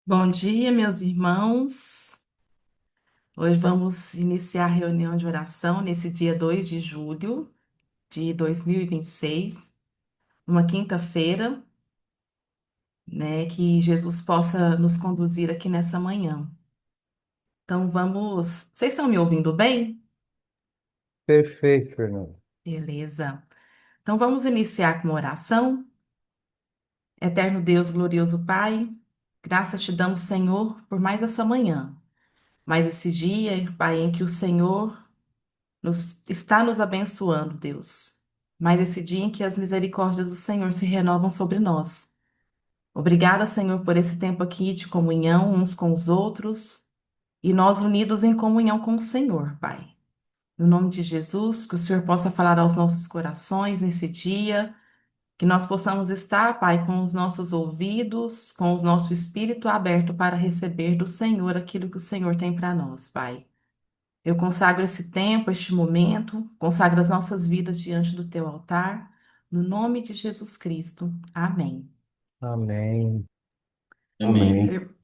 Bom dia, meus irmãos. Hoje vamos iniciar a reunião de oração nesse dia 2 de julho de 2026, uma quinta-feira, né? Que Jesus possa nos conduzir aqui nessa manhã. Então vamos. Vocês estão me ouvindo bem? Perfeito, Fernando. Beleza. Então vamos iniciar com uma oração. Eterno Deus, glorioso Pai, graças te damos, Senhor, por mais essa manhã, mais esse dia, Pai, em que o Senhor está nos abençoando, Deus. Mas esse dia em que as misericórdias do Senhor se renovam sobre nós. Obrigada, Senhor, por esse tempo aqui de comunhão uns com os outros e nós unidos em comunhão com o Senhor, Pai. No nome de Jesus, que o Senhor possa falar aos nossos corações nesse dia, que nós possamos estar, Pai, com os nossos ouvidos, com o nosso espírito aberto para receber do Senhor aquilo que o Senhor tem para nós, Pai. Eu consagro esse tempo, este momento, consagro as nossas vidas diante do teu altar, no nome de Jesus Cristo. Amém. Amém. Amém. Ir-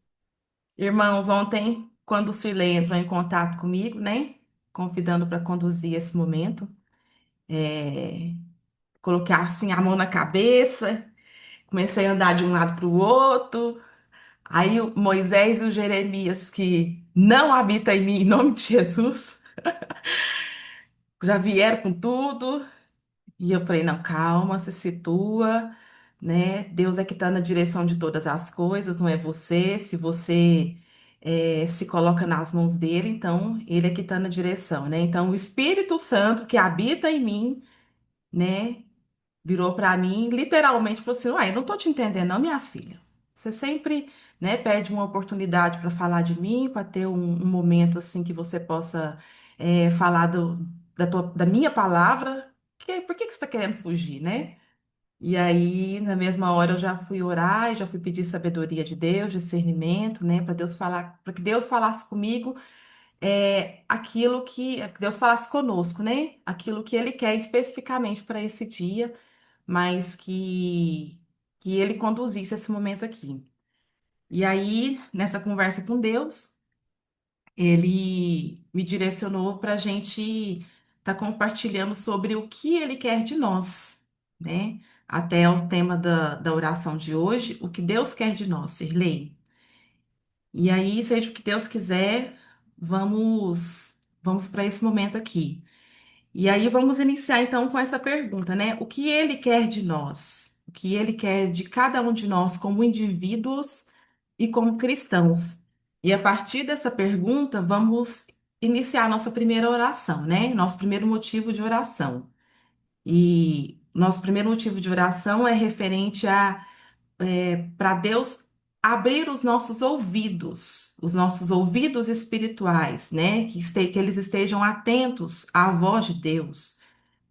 Irmãos, ontem, quando o Cirlei entrou em contato comigo, né, convidando para conduzir esse momento, é, coloquei assim a mão na cabeça, comecei a andar de um lado para o outro. Aí o Moisés e o Jeremias, que não habitam em mim, em nome de Jesus, já vieram com tudo. E eu falei, não, calma, se situa, né? Deus é que está na direção de todas as coisas, não é você. Se você se coloca nas mãos dele, então ele é que está na direção, né? Então o Espírito Santo que habita em mim, né? Virou para mim, literalmente falou assim: Uai, não tô te entendendo, não, minha filha. Você sempre, né, pede uma oportunidade para falar de mim, para ter um momento assim que você possa falar da minha palavra. Por que que você está querendo fugir, né? E aí, na mesma hora, eu já fui orar, e já fui pedir sabedoria de Deus, discernimento, né, para Deus falar, para que Deus falasse comigo aquilo que Deus falasse conosco, né? Aquilo que Ele quer especificamente para esse dia, mas que Ele conduzisse esse momento aqui. E aí, nessa conversa com Deus, Ele me direcionou para a gente estar compartilhando sobre o que Ele quer de nós, né? Até o tema da oração de hoje, o que Deus quer de nós, Sirlei. E aí, seja o que Deus quiser, vamos para esse momento aqui. E aí vamos iniciar então com essa pergunta, né? O que ele quer de nós? O que ele quer de cada um de nós como indivíduos e como cristãos? E a partir dessa pergunta, vamos iniciar a nossa primeira oração, né? Nosso primeiro motivo de oração. E nosso primeiro motivo de oração é referente a para Deus abrir os nossos ouvidos espirituais, né? Que eles estejam atentos à voz de Deus,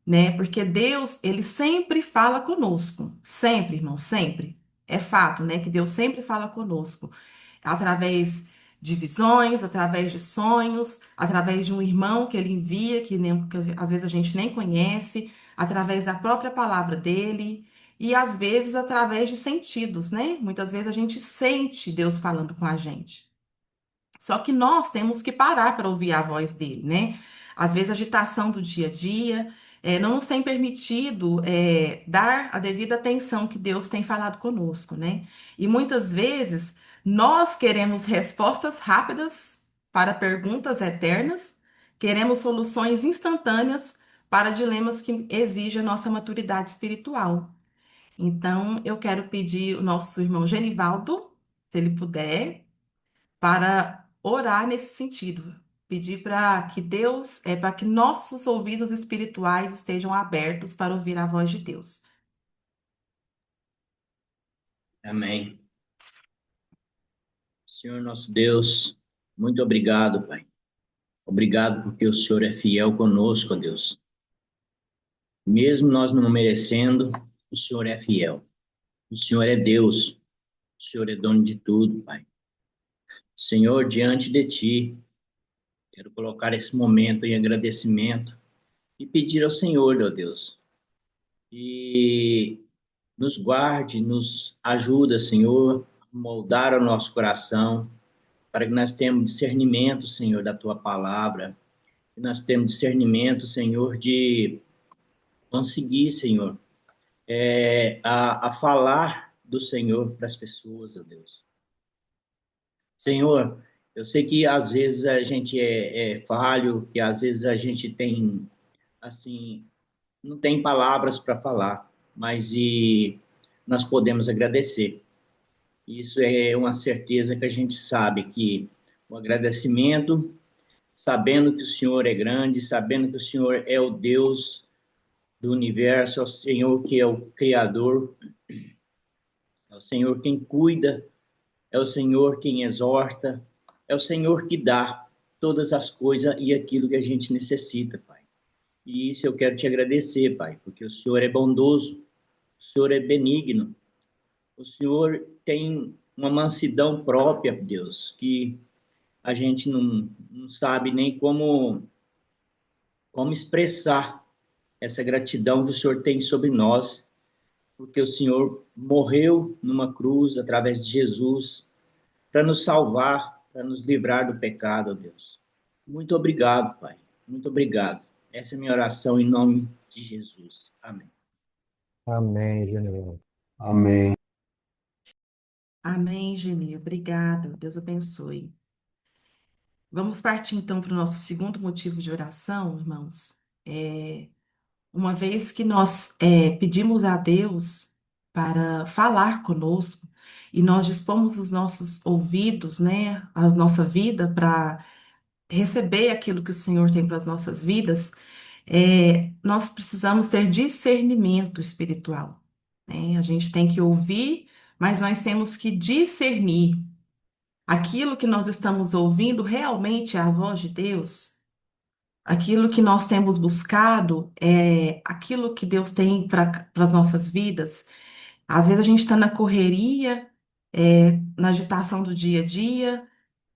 né? Porque Deus, ele sempre fala conosco, sempre, irmão, sempre. É fato, né? Que Deus sempre fala conosco, através de visões, através de sonhos, através de um irmão que ele envia, que às vezes a gente nem conhece, através da própria palavra dele, e às vezes através de sentidos, né? Muitas vezes a gente sente Deus falando com a gente. Só que nós temos que parar para ouvir a voz dele, né? Às vezes a agitação do dia a dia não nos tem permitido dar a devida atenção que Deus tem falado conosco, né? E muitas vezes nós queremos respostas rápidas para perguntas eternas, queremos soluções instantâneas para dilemas que exigem a nossa maturidade espiritual. Então, eu quero pedir o nosso irmão Genivaldo, se ele puder para orar nesse sentido. Pedir para que Deus, para que nossos ouvidos espirituais estejam abertos para ouvir a voz de Deus. Amém. Senhor nosso Deus, muito obrigado, Pai. Obrigado porque o Senhor é fiel conosco, ó Deus. Mesmo nós não merecendo, o Senhor é fiel. O Senhor é Deus. O Senhor é dono de tudo, Pai. Senhor, diante de Ti, quero colocar esse momento em agradecimento e pedir ao Senhor, ó Deus, e nos guarde, nos ajuda, Senhor, moldar o nosso coração, para que nós tenhamos discernimento, Senhor, da tua palavra, que nós temos discernimento, Senhor, de conseguir, Senhor, a falar do Senhor para as pessoas, ó Deus. Senhor, eu sei que às vezes a gente é falho, que às vezes a gente tem, assim, não tem palavras para falar, mas nós podemos agradecer. Isso é uma certeza que a gente sabe que o agradecimento, sabendo que o Senhor é grande, sabendo que o Senhor é o Deus do universo, é o Senhor que é o Criador, é o Senhor quem cuida, é o Senhor quem exorta, é o Senhor que dá todas as coisas e aquilo que a gente necessita, Pai. E isso eu quero te agradecer, Pai, porque o Senhor é bondoso, o Senhor é benigno, o Senhor tem uma mansidão própria, Deus, que a gente não sabe nem como expressar essa gratidão que o Senhor tem sobre nós, porque o Senhor morreu numa cruz através de Jesus para nos salvar, para nos livrar do pecado, ó Deus. Muito obrigado, Pai. Muito obrigado. Essa é a minha oração em nome de Jesus. Amém. Amém, Genial. Amém. Amém, Geni. Obrigada. Deus abençoe. Vamos partir então para o nosso segundo motivo de oração, irmãos. É, uma vez que nós pedimos a Deus para falar conosco e nós dispomos os nossos ouvidos, né, a nossa vida para receber aquilo que o Senhor tem para as nossas vidas, nós precisamos ter discernimento espiritual, né? A gente tem que ouvir, mas nós temos que discernir aquilo que nós estamos ouvindo realmente é a voz de Deus. Aquilo que nós temos buscado é aquilo que Deus tem para as nossas vidas. Às vezes a gente está na correria, na agitação do dia a dia.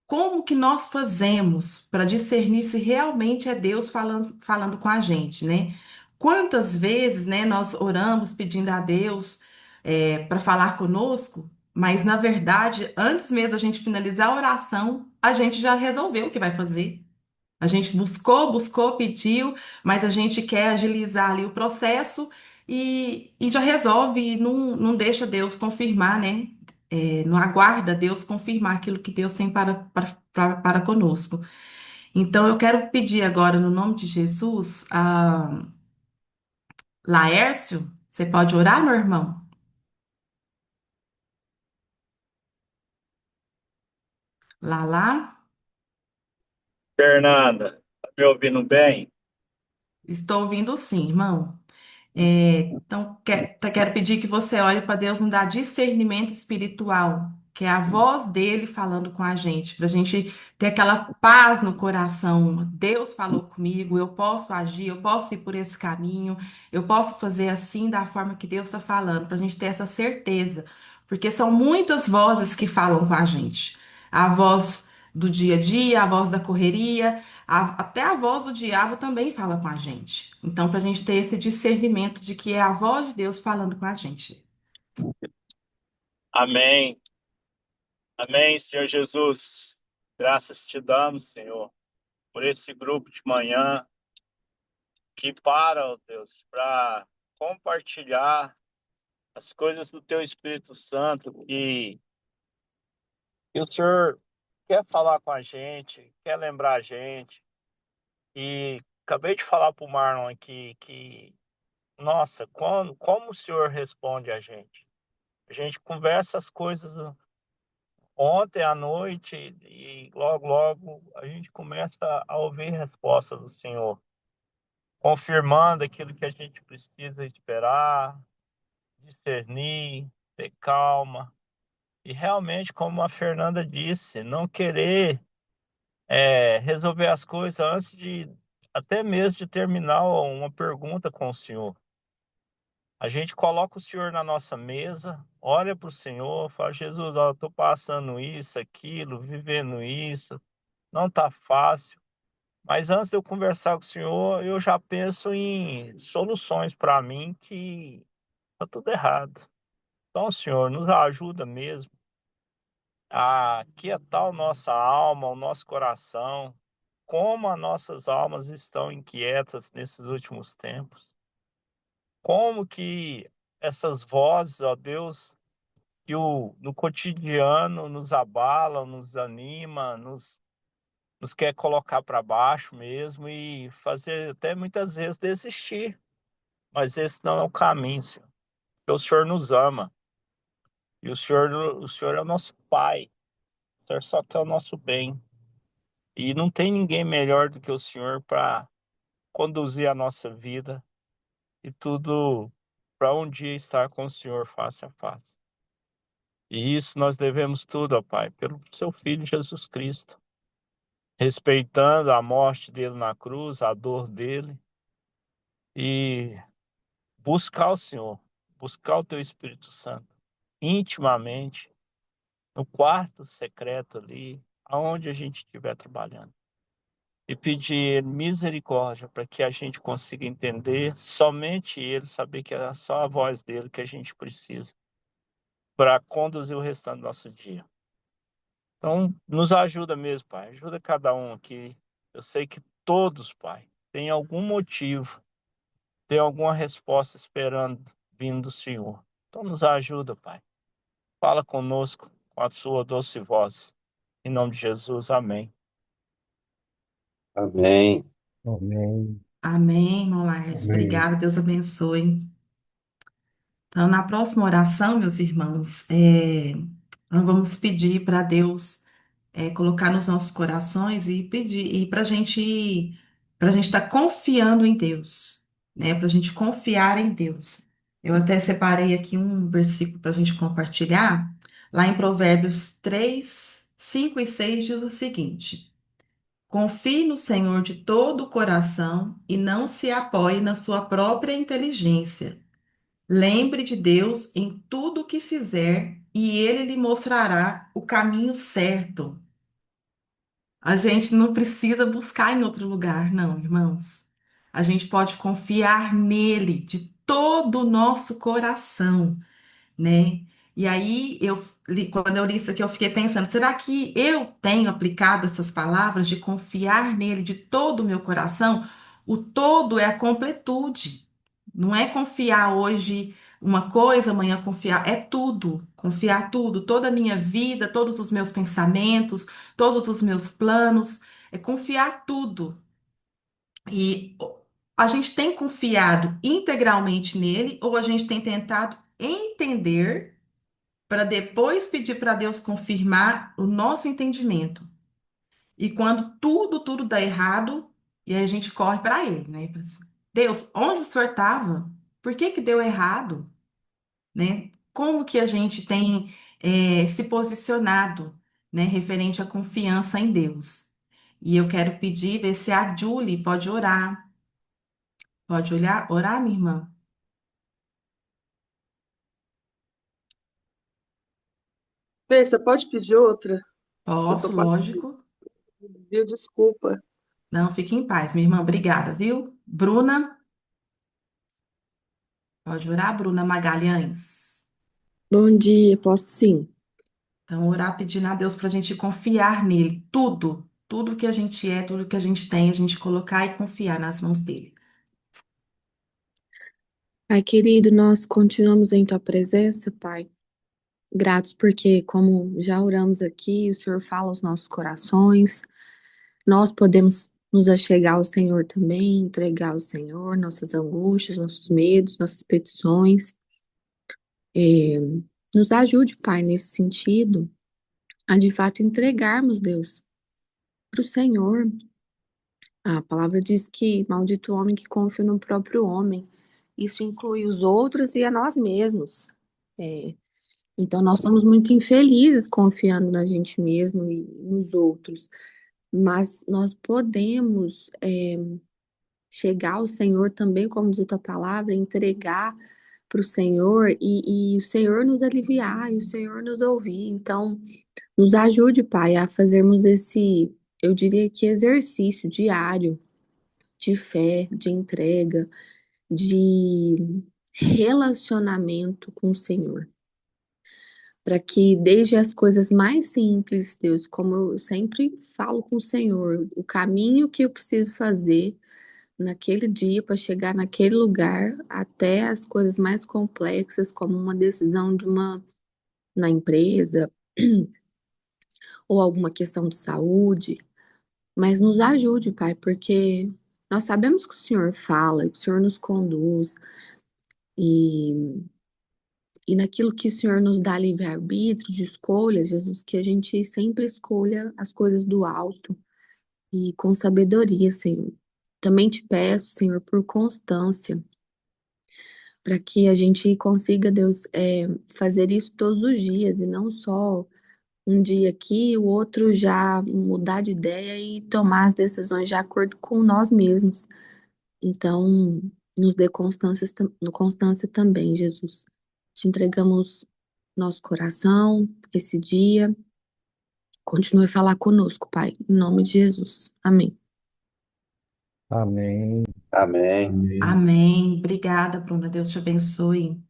Como que nós fazemos para discernir se realmente é Deus falando com a gente, né? Quantas vezes, né, nós oramos pedindo a Deus para falar conosco, mas na verdade, antes mesmo da gente finalizar a oração, a gente já resolveu o que vai fazer. A gente buscou, pediu, mas a gente quer agilizar ali o processo e já resolve e não deixa Deus confirmar, né? Não aguarda Deus confirmar aquilo que Deus tem para conosco. Então, eu quero pedir agora, no nome de Jesus, a Laércio, você pode orar, meu irmão? Lá. Fernanda, tá me ouvindo bem? Estou ouvindo sim, irmão. Então, quero pedir que você olhe para Deus nos dar discernimento espiritual, que é a voz dele falando com a gente, para a gente ter aquela paz no coração. Deus falou comigo, eu posso agir, eu posso ir por esse caminho, eu posso fazer assim da forma que Deus está falando, para a gente ter essa certeza, porque são muitas vozes que falam com a gente. A voz do dia a dia, a voz da correria. Até a voz do diabo também fala com a gente. Então, para a gente ter esse discernimento de que é a voz de Deus falando com a gente. Amém. Amém, Senhor Jesus. Graças te damos, Senhor, por esse grupo de manhã que para, ó Deus, para compartilhar as coisas do teu Espírito Santo que o Senhor quer falar com a gente, quer lembrar a gente. E acabei de falar para o Marlon aqui que, nossa, como o Senhor responde a gente? A gente conversa as coisas ontem à noite e logo, logo a gente começa a ouvir respostas do Senhor, confirmando aquilo que a gente precisa esperar, discernir, ter calma. E realmente, como a Fernanda disse, não querer resolver as coisas antes de até mesmo de terminar uma pergunta com o Senhor. A gente coloca o Senhor na nossa mesa, olha para o Senhor, fala, Jesus, ó, eu estou passando isso, aquilo, vivendo isso, não está fácil. Mas antes de eu conversar com o Senhor, eu já penso em soluções para mim que está tudo errado. Então, Senhor, nos ajuda mesmo. a aquietar a nossa alma, o nosso coração, como as nossas almas estão inquietas nesses últimos tempos. Como que essas vozes, ó Deus, que no cotidiano nos abalam, nos anima, nos quer colocar para baixo mesmo e fazer até muitas vezes desistir. Mas esse não é o caminho, Senhor. Porque o Senhor nos ama. E o Senhor é o nosso Pai. O Senhor só quer o nosso bem. E não tem ninguém melhor do que o Senhor para conduzir a nossa vida e tudo para um dia estar com o Senhor face a face. E isso nós devemos tudo, ó Pai, pelo seu Filho Jesus Cristo, respeitando a morte dele na cruz, a dor dele, e buscar o Senhor, buscar o teu Espírito Santo intimamente, no quarto secreto ali, aonde a gente estiver trabalhando. E pedir misericórdia para que a gente consiga entender somente Ele, saber que é só a voz dele que a gente precisa para conduzir o restante do nosso dia. Então, nos ajuda mesmo, Pai. Ajuda cada um aqui. Eu sei que todos, Pai, têm algum motivo, têm alguma resposta esperando vindo do Senhor. Então, nos ajuda, Pai. Fala conosco com a sua doce voz. Em nome de Jesus, amém. Amém. Amém. Amém, irmão Laércio. Amém. Obrigada, Deus abençoe. Então, na próxima oração, meus irmãos, nós vamos pedir para Deus colocar nos nossos corações e pedir e para gente estar confiando em Deus, né? Para a gente confiar em Deus. Eu até separei aqui um versículo para a gente compartilhar. Lá em Provérbios 3, 5 e 6 diz o seguinte: confie no Senhor de todo o coração e não se apoie na sua própria inteligência. Lembre de Deus em tudo o que fizer e ele lhe mostrará o caminho certo. A gente não precisa buscar em outro lugar, não, irmãos. A gente pode confiar nele de todo o nosso coração, né? E aí, quando eu li isso aqui, eu fiquei pensando, será que eu tenho aplicado essas palavras de confiar nele de todo o meu coração? O todo é a completude. Não é confiar hoje uma coisa, amanhã confiar, é tudo. Confiar tudo, toda a minha vida, todos os meus pensamentos, todos os meus planos, é confiar tudo. E a gente tem confiado integralmente nele ou a gente tem tentado entender para depois pedir para Deus confirmar o nosso entendimento. E quando tudo dá errado, e aí a gente corre para ele, né? Deus, onde o senhor estava? Por que que deu errado? Né? Como que a gente tem se posicionado, né, referente à confiança em Deus? E eu quero pedir, ver se a Julie pode orar. Pode orar, minha irmã? Fê, você pode pedir outra? Eu tô Posso, quase lógico. pedindo desculpa. Não, fique em paz, minha irmã. Obrigada, viu? Bruna, pode orar, Bruna Magalhães. Bom dia, posso sim. Então, orar pedindo a Deus para a gente confiar nele. Tudo que a gente é, tudo que a gente tem, a gente colocar e confiar nas mãos dele. Pai querido, nós continuamos em tua presença, Pai. Gratos porque, como já oramos aqui, o Senhor fala aos nossos corações. Nós podemos nos achegar ao Senhor também, entregar ao Senhor nossas angústias, nossos medos, nossas petições. É, nos ajude, Pai, nesse sentido, a de fato entregarmos, Deus, para o Senhor. A palavra diz que maldito o homem que confia no próprio homem. Isso inclui os outros e a nós mesmos. É, então, nós somos muito infelizes confiando na gente mesmo e nos outros. Mas nós podemos chegar ao Senhor também, como diz a tua palavra, entregar para o Senhor e o Senhor nos aliviar e o Senhor nos ouvir. Então, nos ajude, Pai, a fazermos esse, eu diria que exercício diário de fé, de entrega, de relacionamento com o Senhor. para que desde as coisas mais simples, Deus, como eu sempre falo com o Senhor, o caminho que eu preciso fazer naquele dia para chegar naquele lugar, até as coisas mais complexas, como uma decisão de uma na empresa ou alguma questão de saúde, mas nos ajude, Pai, porque nós sabemos que o Senhor fala, que o Senhor nos conduz e naquilo que o Senhor nos dá livre-arbítrio de escolha, Jesus, que a gente sempre escolha as coisas do alto e com sabedoria, Senhor. Também te peço, Senhor, por constância, para que a gente consiga, Deus, fazer isso todos os dias e não só um dia aqui, o outro já mudar de ideia e tomar as decisões de acordo com nós mesmos. Então, nos dê constância também, Jesus. Te entregamos nosso coração esse dia. Continue a falar conosco, Pai, em nome de Jesus. Amém. Amém. Amém. Amém. Obrigada, Bruna. Deus te abençoe.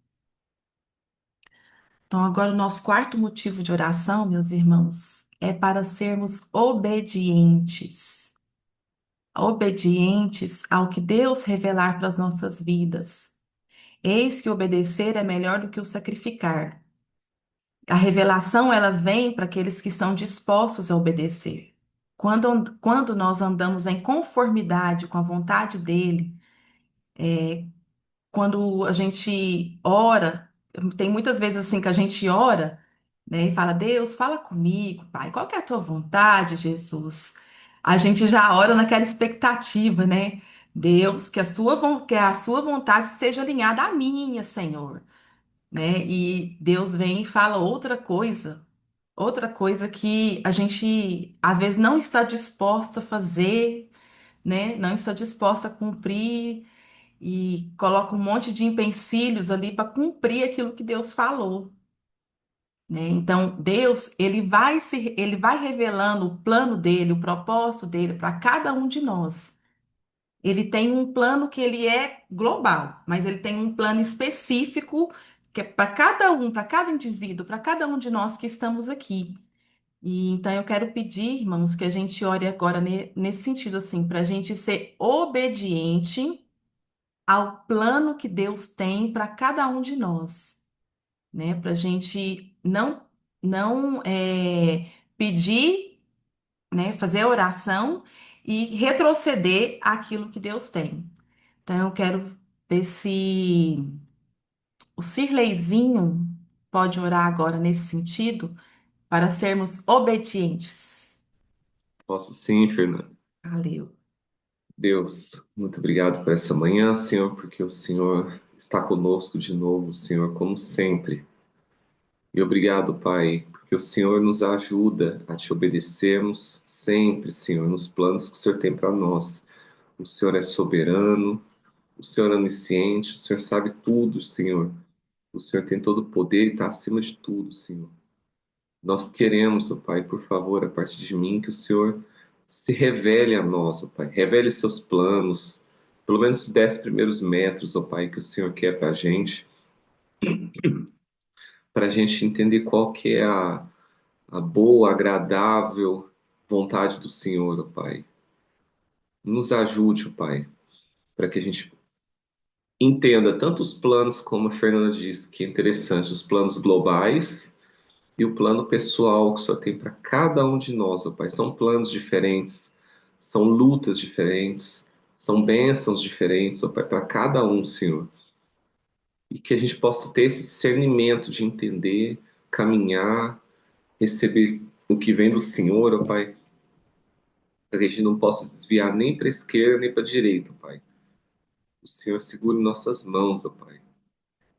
Então, agora o nosso quarto motivo de oração, meus irmãos, é para sermos obedientes. Obedientes ao que Deus revelar para as nossas vidas. Eis que obedecer é melhor do que o sacrificar. A revelação, ela vem para aqueles que estão dispostos a obedecer. Quando nós andamos em conformidade com a vontade dele, quando a gente ora, tem muitas vezes assim que a gente ora, né, e fala, Deus, fala comigo, Pai, qual que é a tua vontade, Jesus? A gente já ora naquela expectativa, né? Deus, que a sua vontade seja alinhada à minha, Senhor, né? E Deus vem e fala outra coisa que a gente às vezes não está disposta a fazer, né? Não está disposta a cumprir e coloca um monte de empecilhos ali para cumprir aquilo que Deus falou, né? Então, Deus, ele vai revelando o plano dele, o propósito dele para cada um de nós. Ele tem um plano que ele é global, mas ele tem um plano específico que é para cada um, para cada indivíduo, para cada um de nós que estamos aqui. E então eu quero pedir, irmãos, que a gente ore agora nesse sentido assim, para a gente ser obediente ao plano que Deus tem para cada um de nós, né? Para a gente não pedir, né? Fazer oração e retroceder aquilo que Deus tem. Então eu quero ver se o Cirleizinho pode orar agora nesse sentido para sermos obedientes. Posso sim, Fernando. Valeu. Deus, muito obrigado por essa manhã, Senhor, porque o Senhor está conosco de novo, Senhor, como sempre. E obrigado, Pai, porque o Senhor nos ajuda a te obedecermos sempre, Senhor, nos planos que o Senhor tem para nós. O Senhor é soberano, o Senhor é onisciente, o Senhor sabe tudo, Senhor. O Senhor tem todo o poder e está acima de tudo, Senhor. Nós queremos, ó Pai, por favor, a partir de mim, que o Senhor se revele a nós, ó Pai. Revele seus planos, pelo menos os 10 primeiros metros, ó Pai, que o Senhor quer para a gente entender qual que é a boa, agradável vontade do Senhor, ó Pai. Nos ajude, ó Pai, para que a gente entenda tanto os planos, como a Fernanda disse, que é interessante, os planos globais e o plano pessoal que o Senhor tem para cada um de nós, ó Pai. São planos diferentes, são lutas diferentes, são bênçãos diferentes, ó Pai, para cada um, Senhor. E que a gente possa ter esse discernimento de entender, caminhar, receber o que vem do Senhor, ó Pai, para que a gente não possa desviar nem para a esquerda nem para a direita, ó Pai. O Senhor segure nossas mãos, ó Pai.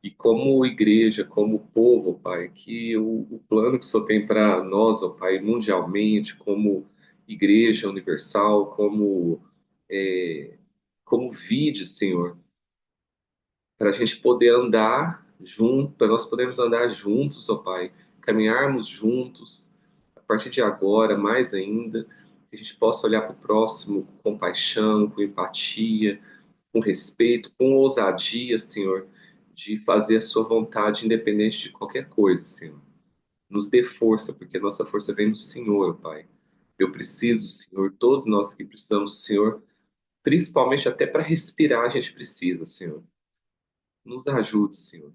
E como igreja, como povo, ó Pai, que o plano que o Senhor tem para nós, ó Pai, mundialmente, como igreja universal, é, como vide, Senhor, para a gente poder andar junto, para nós podermos andar juntos, ó Pai, caminharmos juntos, a partir de agora, mais ainda, que a gente possa olhar para o próximo com compaixão, com empatia, com respeito, com ousadia, Senhor, de fazer a sua vontade independente de qualquer coisa, Senhor. Nos dê força, porque a nossa força vem do Senhor, ó Pai. Eu preciso, Senhor, todos nós que precisamos do Senhor, principalmente até para respirar a gente precisa, Senhor. Nos ajude, Senhor.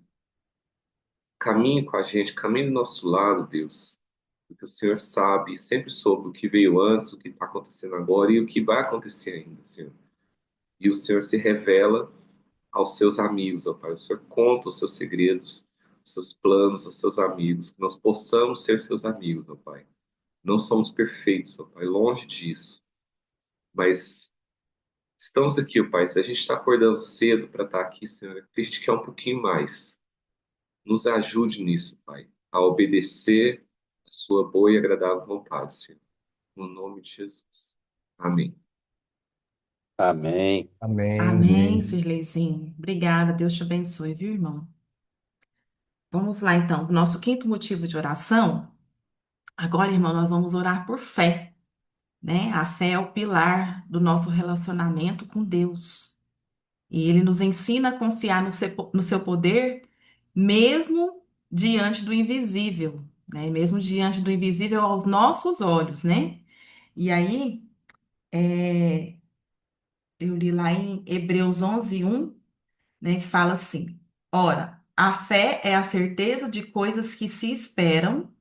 Caminhe com a gente, caminhe do nosso lado, Deus. Porque o Senhor sabe, e sempre soube o que veio antes, o que está acontecendo agora e o que vai acontecer ainda, Senhor. E o Senhor se revela aos seus amigos, ó Pai. O Senhor conta os seus segredos, os seus planos aos seus amigos, que nós possamos ser seus amigos, ó Pai. Não somos perfeitos, ó Pai, longe disso. Mas estamos aqui, ó Pai. Se a gente está acordando cedo para estar aqui, Senhor, é porque a gente quer um pouquinho mais. Nos ajude nisso, Pai, a obedecer a sua boa e agradável vontade, Senhor. No nome de Jesus. Amém. Amém. Amém. Amém, Sirleizinho. Obrigada, Deus te abençoe, viu, irmão? Vamos lá, então. Nosso quinto motivo de oração. Agora, irmão, nós vamos orar por fé, né? A fé é o pilar do nosso relacionamento com Deus. E ele nos ensina a confiar no seu poder, mesmo diante do invisível, né? Mesmo diante do invisível aos nossos olhos, né? E aí, eu li lá em Hebreus 11:1, né, que fala assim: Ora, a fé é a certeza de coisas que se esperam,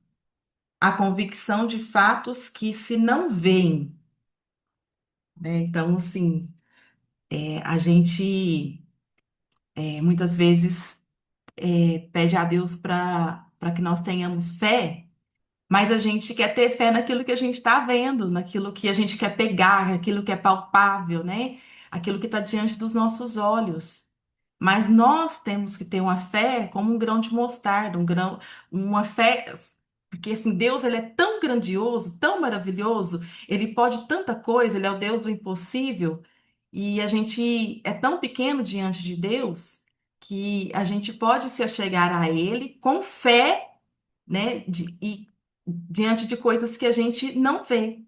a convicção de fatos que se não veem, né? Então, assim, a gente muitas vezes pede a Deus para que nós tenhamos fé, mas a gente quer ter fé naquilo que a gente está vendo, naquilo que a gente quer pegar, naquilo que é palpável, né? Aquilo que está diante dos nossos olhos. Mas nós temos que ter uma fé como um grão de mostarda, uma fé, porque assim, Deus ele é tão grandioso, tão maravilhoso, ele pode tanta coisa, ele é o Deus do impossível, e a gente é tão pequeno diante de Deus que a gente pode se achegar a ele com fé, né, e diante de coisas que a gente não vê.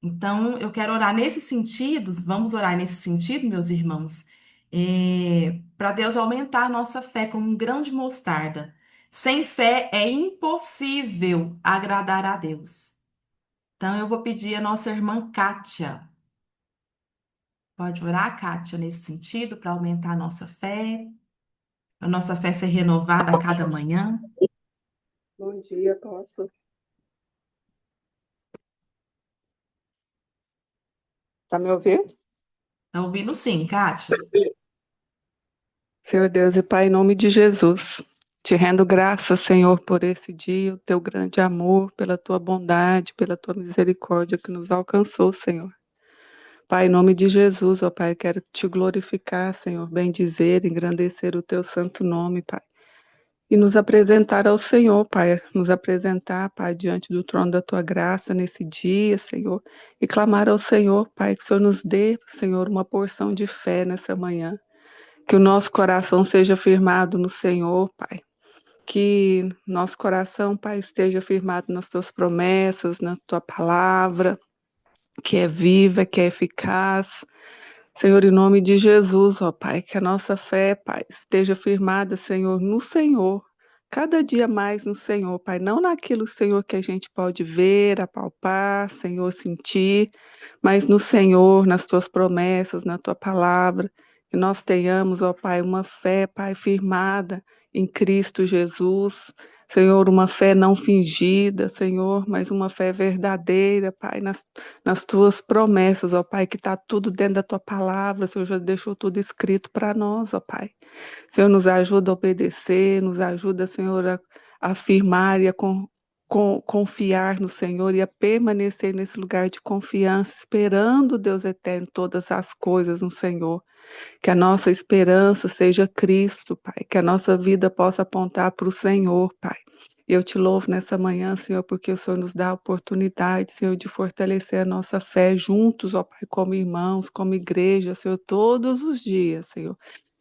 Então, eu quero orar nesse sentido, vamos orar nesse sentido, meus irmãos, para Deus aumentar a nossa fé como um grão de mostarda. Sem fé é impossível agradar a Deus. Então, eu vou pedir a nossa irmã Kátia. Pode orar, Kátia, nesse sentido, para aumentar a nossa fé ser renovada a cada manhã. Bom dia, posso? Tá me ouvindo? Está ouvindo sim, Kátia? Senhor Deus e Pai, em nome de Jesus, te rendo graças, Senhor, por esse dia, o teu grande amor, pela tua bondade, pela tua misericórdia que nos alcançou, Senhor. Pai, em nome de Jesus, ó Pai, quero te glorificar, Senhor, bendizer, engrandecer o teu santo nome, Pai. E nos apresentar ao Senhor, Pai, nos apresentar, Pai, diante do trono da tua graça nesse dia, Senhor, e clamar ao Senhor, Pai, que o Senhor nos dê, Senhor, uma porção de fé nessa manhã. Que o nosso coração seja firmado no Senhor, Pai. Que nosso coração, Pai, esteja firmado nas tuas promessas, na tua palavra, que é viva, que é eficaz. Senhor, em nome de Jesus, ó Pai, que a nossa fé, Pai, esteja firmada, Senhor, no Senhor. Cada dia mais no Senhor, Pai, não naquilo, Senhor, que a gente pode ver, apalpar, Senhor, sentir, mas no Senhor, nas tuas promessas, na tua palavra, que nós tenhamos, ó Pai, uma fé, Pai, firmada em Cristo Jesus. Senhor, uma fé não fingida, Senhor, mas uma fé verdadeira, Pai, nas tuas promessas, ó Pai, que está tudo dentro da tua palavra, o Senhor já deixou tudo escrito para nós, ó Pai. Senhor, nos ajuda a obedecer, nos ajuda, Senhor, a afirmar e a confiar no Senhor e a permanecer nesse lugar de confiança, esperando, Deus eterno, todas as coisas no Senhor. Que a nossa esperança seja Cristo, Pai, que a nossa vida possa apontar para o Senhor, Pai. Eu te louvo nessa manhã, Senhor, porque o Senhor nos dá a oportunidade, Senhor, de fortalecer a nossa fé juntos, ó Pai, como irmãos, como igreja, Senhor, todos os dias, Senhor.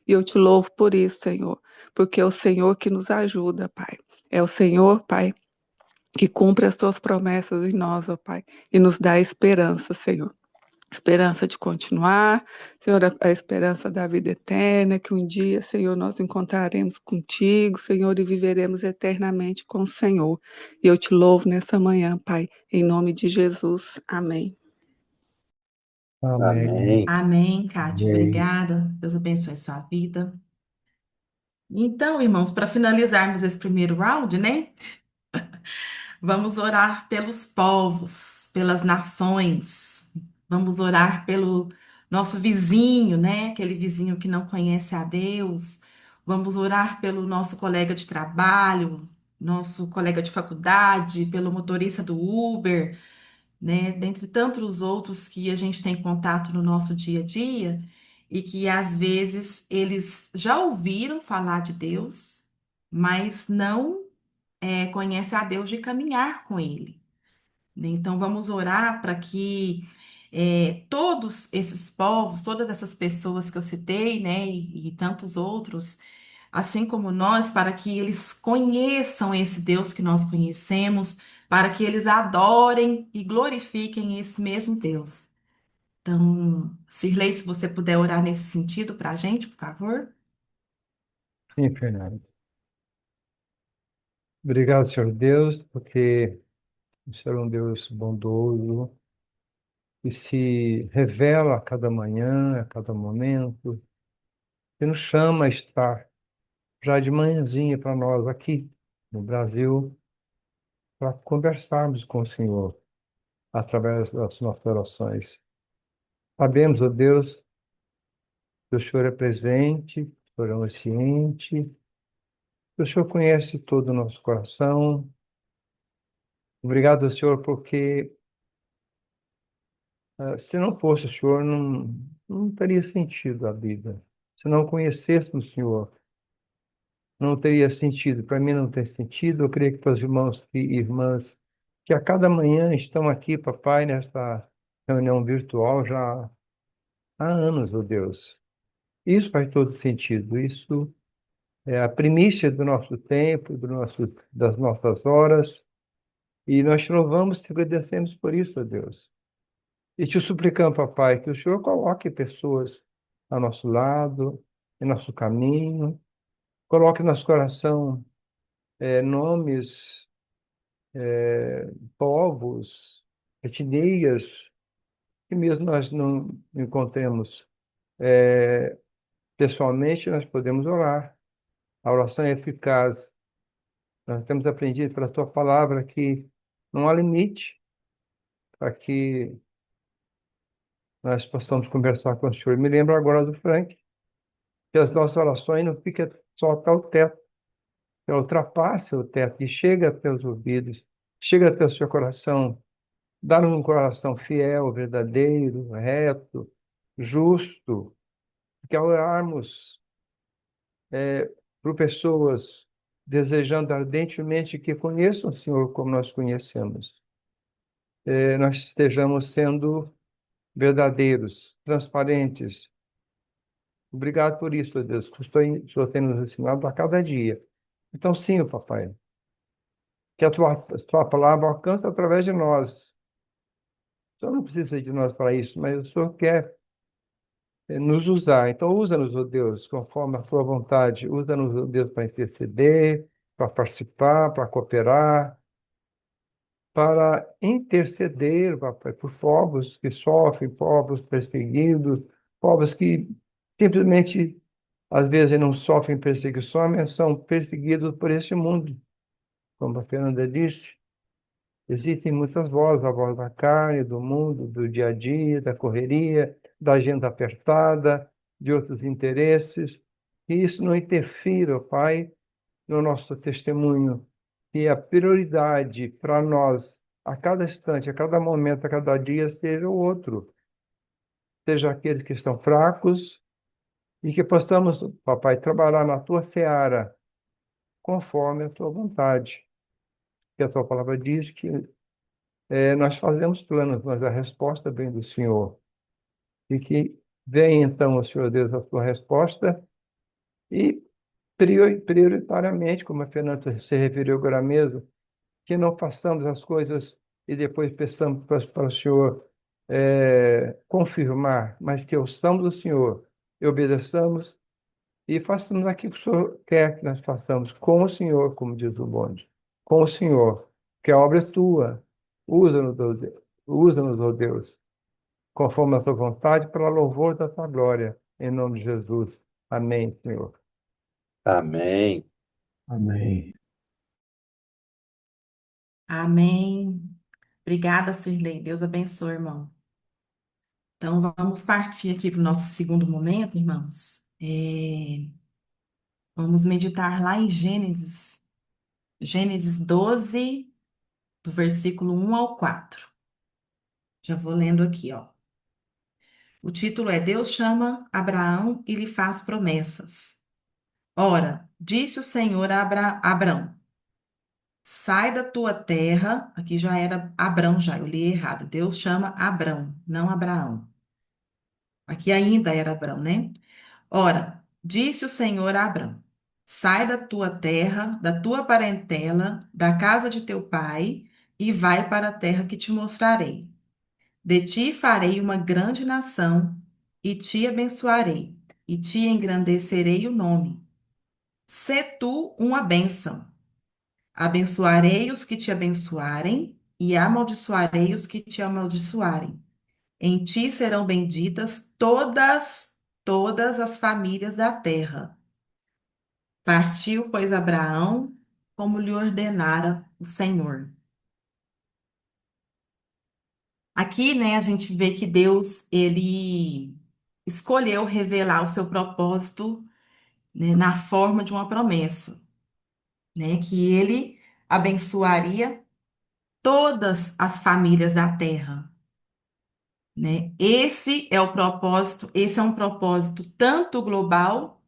E eu te louvo por isso, Senhor, porque é o Senhor que nos ajuda, Pai. É o Senhor, Pai, que cumpre as tuas promessas em nós, ó Pai, e nos dá esperança, Senhor. esperança de continuar, Senhor, a esperança da vida eterna, que um dia, Senhor, nós encontraremos contigo, Senhor, e viveremos eternamente com o Senhor. E eu te louvo nessa manhã, Pai, em nome de Jesus. Amém. Amém. Amém. Amém, Kátia. Amém. Obrigada. Deus abençoe sua vida. Então, irmãos, para finalizarmos esse primeiro round, né? Vamos orar pelos povos, pelas nações. Vamos orar pelo nosso vizinho, né? Aquele vizinho que não conhece a Deus. Vamos orar pelo nosso colega de trabalho, nosso colega de faculdade, pelo motorista do Uber, né? Dentre tantos outros que a gente tem contato no nosso dia a dia e que às vezes eles já ouviram falar de Deus, mas não conhece a Deus de caminhar com Ele, né? Então vamos orar para que todos esses povos, todas essas pessoas que eu citei, né, e tantos outros, assim como nós, para que eles conheçam esse Deus que nós conhecemos, para que eles adorem e glorifiquem esse mesmo Deus. Então, Cirlei, se você puder orar nesse sentido para a gente, por favor. Sim, Fernando. Obrigado, Senhor Deus, porque o Senhor é um Deus bondoso que se revela a cada manhã, a cada momento, que nos chama a estar já de manhãzinha para nós aqui no Brasil, para conversarmos com o Senhor através das nossas orações. Sabemos, ó Deus, que o Senhor é presente, que o Senhor é onisciente, que o Senhor conhece todo o nosso coração. Obrigado, Senhor, porque se não fosse o Senhor, não teria sentido a vida. Se não conhecêssemos o Senhor, não teria sentido. Para mim não tem sentido. Eu creio que para os irmãos e irmãs que a cada manhã estão aqui, papai, nesta reunião virtual já há anos, ó Deus. Isso faz todo sentido. Isso é a primícia do nosso tempo, das nossas horas. E nós te louvamos e te agradecemos por isso, ó Deus. E te suplicamos, papai, que o Senhor coloque pessoas ao nosso lado, em nosso caminho, coloque no nosso coração nomes, povos, etnias, que mesmo nós não encontremos pessoalmente, nós podemos orar. A oração é eficaz. Nós temos aprendido pela tua palavra que não há limite para que nós possamos conversar com o Senhor. Me lembro agora do Frank, que as nossas orações não ficam só até o teto, que ultrapasse o teto e chega até os ouvidos, chega até o seu coração. Dá-nos um coração fiel, verdadeiro, reto, justo, que ao orarmos por pessoas desejando ardentemente que conheçam o Senhor como nós conhecemos, nós estejamos sendo verdadeiros, transparentes. Obrigado por isso, ó Deus, que o Senhor tem nos ensinado a cada dia. Então, sim, papai, que a tua palavra alcance através de nós. O Senhor não precisa de nós para isso, mas o Senhor quer nos usar. Então, usa-nos, ó Deus, conforme a tua vontade. Usa-nos, ó Deus, para interceder, para participar, para cooperar, para interceder, papai, por povos que sofrem, povos perseguidos, povos que simplesmente, às vezes, não sofrem perseguição, mas são perseguidos por este mundo. Como a Fernanda disse, existem muitas vozes, a voz da carne, do mundo, do dia a dia, da correria, da agenda apertada, de outros interesses. Que isso não interfira, Pai, no nosso testemunho. Que a prioridade para nós, a cada instante, a cada momento, a cada dia, seja o outro. Seja aqueles que estão fracos e que possamos, Papai, trabalhar na tua seara, conforme a tua vontade. Que a tua palavra diz que nós fazemos planos, mas a resposta vem do Senhor. E que vem, então, o Senhor Deus, a sua resposta e, prioritariamente, como a Fernanda se referiu agora mesmo, que não façamos as coisas e depois peçamos para o Senhor confirmar, mas que ouçamos o Senhor e obedeçamos e façamos aquilo que o Senhor quer que nós façamos com o Senhor, como diz o bonde, com o Senhor, que a obra é tua. Usa-nos, ó Deus, usa-nos, ó Deus, conforme a tua vontade, para louvor da tua glória, em nome de Jesus. Amém, Senhor. Amém. Amém. Amém. Obrigada, Cirlei. Deus abençoe, irmão. Então, vamos partir aqui para o nosso segundo momento, irmãos. Vamos meditar lá em Gênesis, Gênesis 12, do versículo 1 ao 4. Já vou lendo aqui, ó. O título é Deus chama Abraão e lhe faz promessas. Ora, disse o Senhor a Abrão, sai da tua terra, aqui já era Abrão, já, eu li errado. Deus chama Abrão, não Abraão. Aqui ainda era Abrão, né? Ora, disse o Senhor a Abrão, sai da tua terra, da tua parentela, da casa de teu pai, e vai para a terra que te mostrarei. De ti farei uma grande nação, e te abençoarei, e te engrandecerei o nome. Sê tu uma bênção. Abençoarei os que te abençoarem, e amaldiçoarei os que te amaldiçoarem. Em ti serão benditas todas as famílias da terra. Partiu, pois, Abraão, como lhe ordenara o Senhor. Aqui, né, a gente vê que Deus, ele escolheu revelar o seu propósito, né, na forma de uma promessa, né, que ele abençoaria todas as famílias da terra, né? Esse é um propósito tanto global,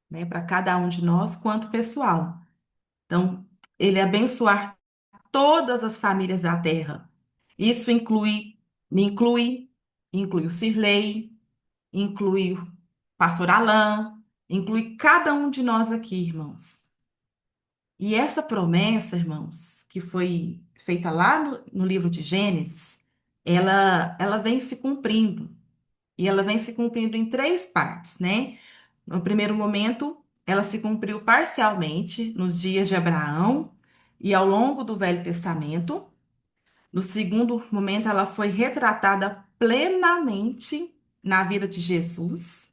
né, para cada um de nós, quanto pessoal. Então, ele abençoar todas as famílias da terra. Isso me inclui o Cirlei, inclui o pastor Alain, inclui cada um de nós aqui, irmãos. E essa promessa, irmãos, que foi feita lá no livro de Gênesis, ela vem se cumprindo. E ela vem se cumprindo em três partes, né? No primeiro momento, ela se cumpriu parcialmente nos dias de Abraão e ao longo do Velho Testamento. No segundo momento, ela foi retratada plenamente na vida de Jesus.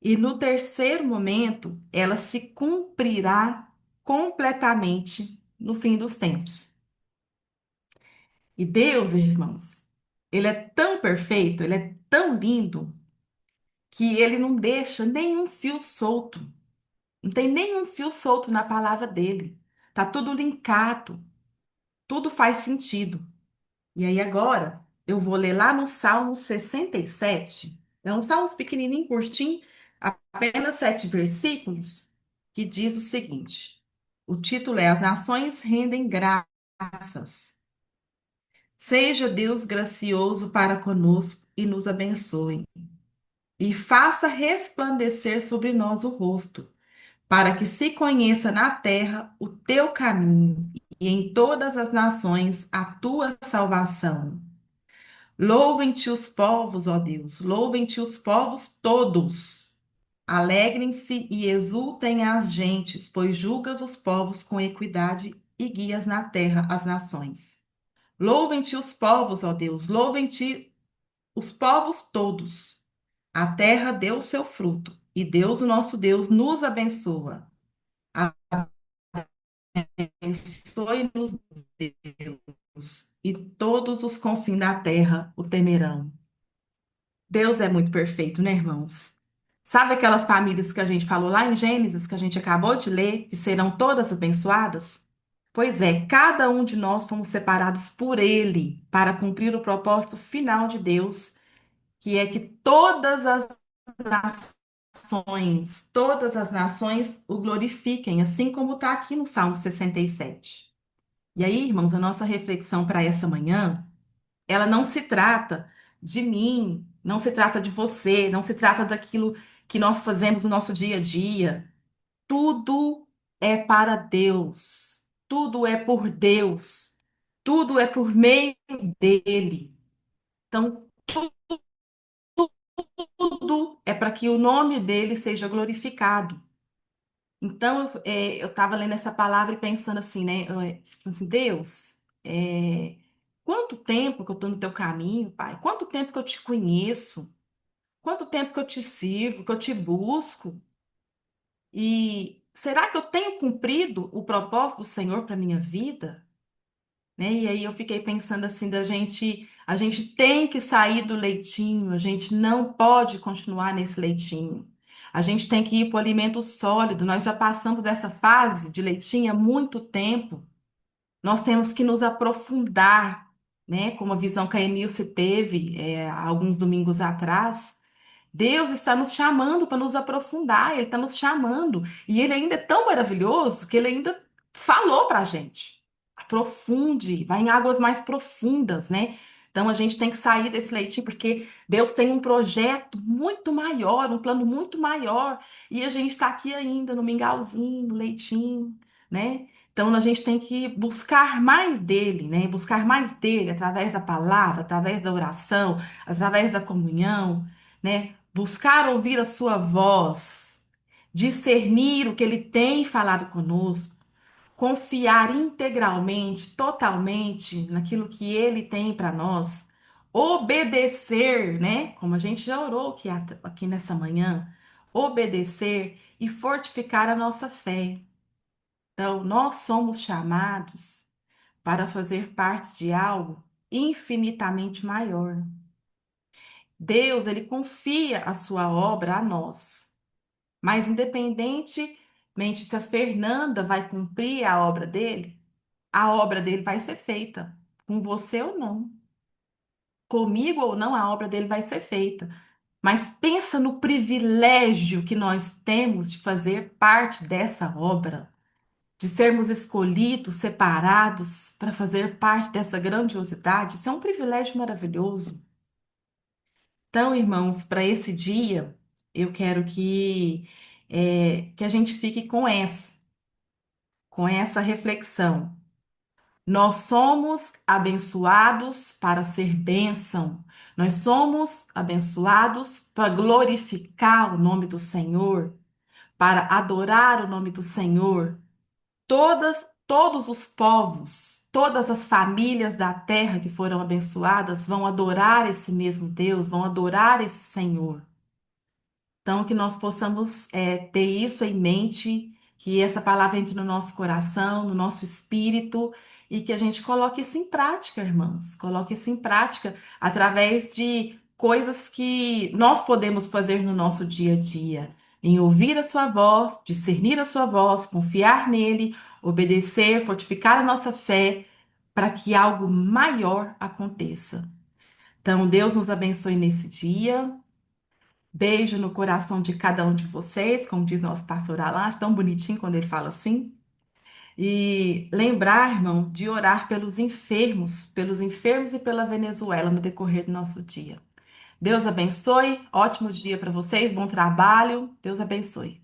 E no terceiro momento, ela se cumprirá completamente no fim dos tempos. E Deus, irmãos, ele é tão perfeito, ele é tão lindo, que ele não deixa nenhum fio solto. Não tem nenhum fio solto na palavra dele. Tá tudo linkado, tudo faz sentido. E aí agora eu vou ler lá no Salmo 67. É um salmo pequenininho, curtinho, apenas 7 versículos, que diz o seguinte: o título é As Nações Rendem Graças. Seja Deus gracioso para conosco e nos abençoe, e faça resplandecer sobre nós o rosto, para que se conheça na terra o teu caminho e em todas as nações a tua salvação. Louvem-te os povos, ó Deus, louvem-te os povos todos. Alegrem-se e exultem as gentes, pois julgas os povos com equidade e guias na terra as nações. Louvem-te os povos, ó Deus, louvem-te os povos todos. A terra deu o seu fruto, e Deus, o nosso Deus, nos abençoa. Abençoe-nos, Deus, e todos os confins da terra o temerão. Deus é muito perfeito, né, irmãos? Sabe aquelas famílias que a gente falou lá em Gênesis, que a gente acabou de ler, que serão todas abençoadas? Pois é, cada um de nós fomos separados por Ele para cumprir o propósito final de Deus, que é que todas as nações o glorifiquem, assim como está aqui no Salmo 67. E aí, irmãos, a nossa reflexão para essa manhã, ela não se trata de mim, não se trata de você, não se trata daquilo que nós fazemos no nosso dia a dia. Tudo é para Deus, tudo é por Deus, tudo é por meio dele. Então, tudo é para que o nome dele seja glorificado. Então, eu estava lendo essa palavra e pensando assim, né? Assim, Deus, quanto tempo que eu estou no teu caminho, Pai? Quanto tempo que eu te conheço? Quanto tempo que eu te sirvo, que eu te busco? E será que eu tenho cumprido o propósito do Senhor para minha vida? Né? E aí eu fiquei pensando assim a gente tem que sair do leitinho, a gente não pode continuar nesse leitinho. A gente tem que ir para o alimento sólido. Nós já passamos dessa fase de leitinho há muito tempo. Nós temos que nos aprofundar, né? Como a visão que a Enilce teve, há alguns domingos atrás. Deus está nos chamando para nos aprofundar, Ele está nos chamando. E Ele ainda é tão maravilhoso que Ele ainda falou para a gente. Aprofunde, vai em águas mais profundas, né? Então a gente tem que sair desse leitinho, porque Deus tem um projeto muito maior, um plano muito maior. E a gente está aqui ainda no mingauzinho, no leitinho, né? Então a gente tem que buscar mais dele, né? Buscar mais dele através da palavra, através da oração, através da comunhão, né? Buscar ouvir a sua voz, discernir o que ele tem falado conosco, confiar integralmente, totalmente naquilo que ele tem para nós, obedecer, né? Como a gente já orou aqui nessa manhã, obedecer e fortificar a nossa fé. Então, nós somos chamados para fazer parte de algo infinitamente maior. Deus, ele confia a sua obra a nós. Mas, independentemente se a Fernanda vai cumprir a obra dele vai ser feita. Com você ou não. Comigo ou não, a obra dele vai ser feita. Mas pensa no privilégio que nós temos de fazer parte dessa obra, de sermos escolhidos, separados para fazer parte dessa grandiosidade. Isso é um privilégio maravilhoso. Então, irmãos, para esse dia, eu quero que a gente fique com essa reflexão. Nós somos abençoados para ser bênção. Nós somos abençoados para glorificar o nome do Senhor, para adorar o nome do Senhor. Todos os povos, todas as famílias da terra que foram abençoadas vão adorar esse mesmo Deus, vão adorar esse Senhor. Então, que nós possamos ter isso em mente, que essa palavra entre no nosso coração, no nosso espírito, e que a gente coloque isso em prática, irmãos. Coloque isso em prática através de coisas que nós podemos fazer no nosso dia a dia. Em ouvir a sua voz, discernir a sua voz, confiar nele, obedecer, fortificar a nossa fé, para que algo maior aconteça. Então, Deus nos abençoe nesse dia. Beijo no coração de cada um de vocês, como diz nosso pastor Alain, acho tão bonitinho quando ele fala assim. E lembrar, irmão, de orar pelos enfermos e pela Venezuela no decorrer do nosso dia. Deus abençoe, ótimo dia para vocês, bom trabalho, Deus abençoe.